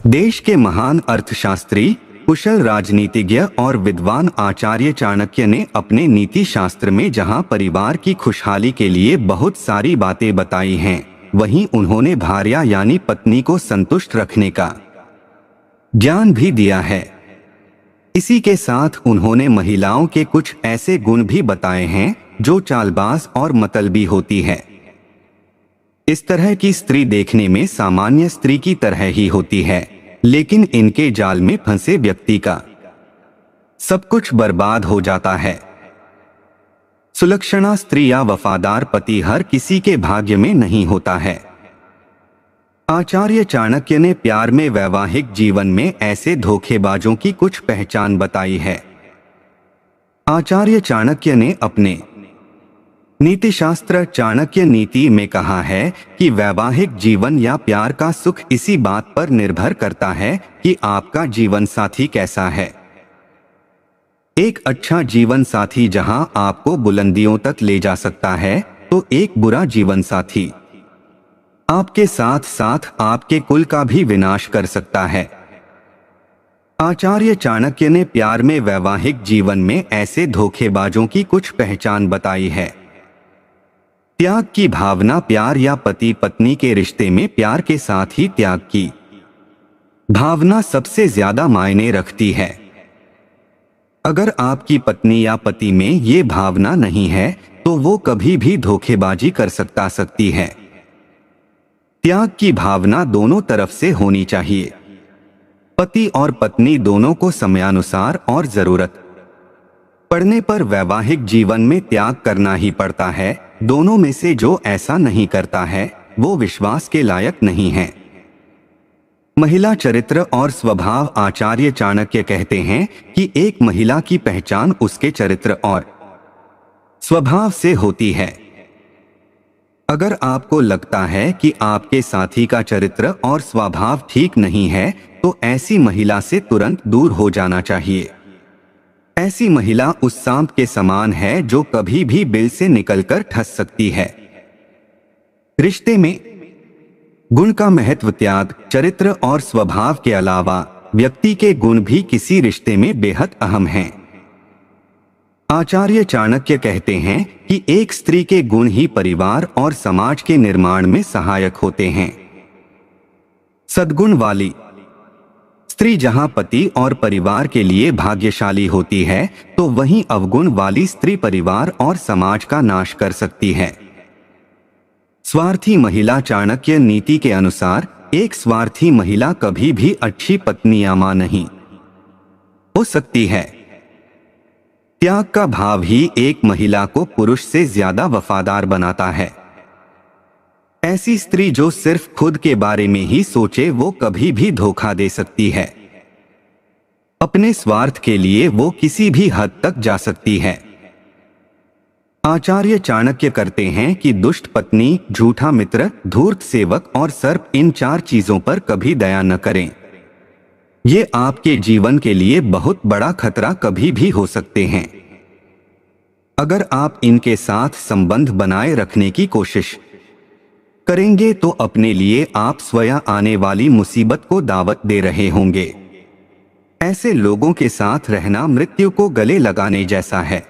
देश के महान अर्थशास्त्री, कुशल राजनीतिज्ञ और विद्वान आचार्य चाणक्य ने अपने नीति शास्त्र में जहां परिवार की खुशहाली के लिए बहुत सारी बातें बताई हैं, वहीं उन्होंने भार्या यानी पत्नी को संतुष्ट रखने का ज्ञान भी दिया है। इसी के साथ उन्होंने महिलाओं के कुछ ऐसे गुण भी बताए हैं जो चालबाज और मतलबी होती है। इस तरह की स्त्री देखने में सामान्य स्त्री की तरह ही होती है, लेकिन इनके जाल में फंसे व्यक्ति का सब कुछ बर्बाद हो जाता है। सुलक्षणा स्त्री या वफादार पति हर किसी के भाग्य में नहीं होता है। आचार्य चाणक्य ने प्यार में वैवाहिक जीवन में ऐसे धोखेबाजों की कुछ पहचान बताई है। आचार्य चाणक्य ने अपने नीतिशास्त्र चाणक्य नीति में कहा है कि वैवाहिक जीवन या प्यार का सुख इसी बात पर निर्भर करता है कि आपका जीवन साथी कैसा है। एक अच्छा जीवन साथी जहां आपको बुलंदियों तक ले जा सकता है, तो एक बुरा जीवन साथी आपके साथ साथ आपके कुल का भी विनाश कर सकता है। आचार्य चाणक्य ने प्यार में वैवाहिक जीवन में ऐसे धोखेबाजों की कुछ पहचान बताई है। त्याग की भावना, प्यार या पति पत्नी के रिश्ते में प्यार के साथ ही त्याग की भावना सबसे ज्यादा मायने रखती है। अगर आपकी पत्नी या पति में ये भावना नहीं है, तो वो कभी भी धोखेबाजी कर सकती है। त्याग की भावना दोनों तरफ से होनी चाहिए। पति और पत्नी दोनों को समयानुसार और जरूरत पड़ने पर वैवाहिक जीवन में त्याग करना ही पड़ता है। दोनों में से जो ऐसा नहीं करता है, वो विश्वास के लायक नहीं है। महिला चरित्र और स्वभाव। आचार्य चाणक्य कहते हैं कि एक महिला की पहचान उसके चरित्र और स्वभाव से होती है। अगर आपको लगता है कि आपके साथी का चरित्र और स्वभाव ठीक नहीं है, तो ऐसी महिला से तुरंत दूर हो जाना चाहिए। ऐसी महिला उस सांप के समान है जो कभी भी बिल से निकलकर ठस सकती है। रिश्ते में गुण का महत्व। त्याग, चरित्र और स्वभाव के अलावा व्यक्ति के गुण भी किसी रिश्ते में बेहद अहम हैं। आचार्य चाणक्य कहते हैं कि एक स्त्री के गुण ही परिवार और समाज के निर्माण में सहायक होते हैं। सद्गुण वाली स्त्री जहां पति और परिवार के लिए भाग्यशाली होती है, तो वहीं अवगुण वाली स्त्री परिवार और समाज का नाश कर सकती है। स्वार्थी महिला। चाणक्य नीति के अनुसार एक स्वार्थी महिला कभी भी अच्छी पत्नी या मां नहीं हो सकती है। त्याग का भाव ही एक महिला को पुरुष से ज्यादा वफादार बनाता है। ऐसी स्त्री जो सिर्फ खुद के बारे में ही सोचे, वो कभी भी धोखा दे सकती है। अपने स्वार्थ के लिए वो किसी भी हद तक जा सकती है। आचार्य चाणक्य करते हैं कि दुष्ट पत्नी, झूठा मित्र, धूर्त सेवक और सर्प, इन 4 चीजों पर कभी दया न करें। ये आपके जीवन के लिए बहुत बड़ा खतरा कभी भी हो सकते हैं। अगर आप इनके साथ संबंध बनाए रखने की कोशिश करेंगे, तो अपने लिए आप स्वयं आने वाली मुसीबत को दावत दे रहे होंगे। ऐसे लोगों के साथ रहना मृत्यु को गले लगाने जैसा है।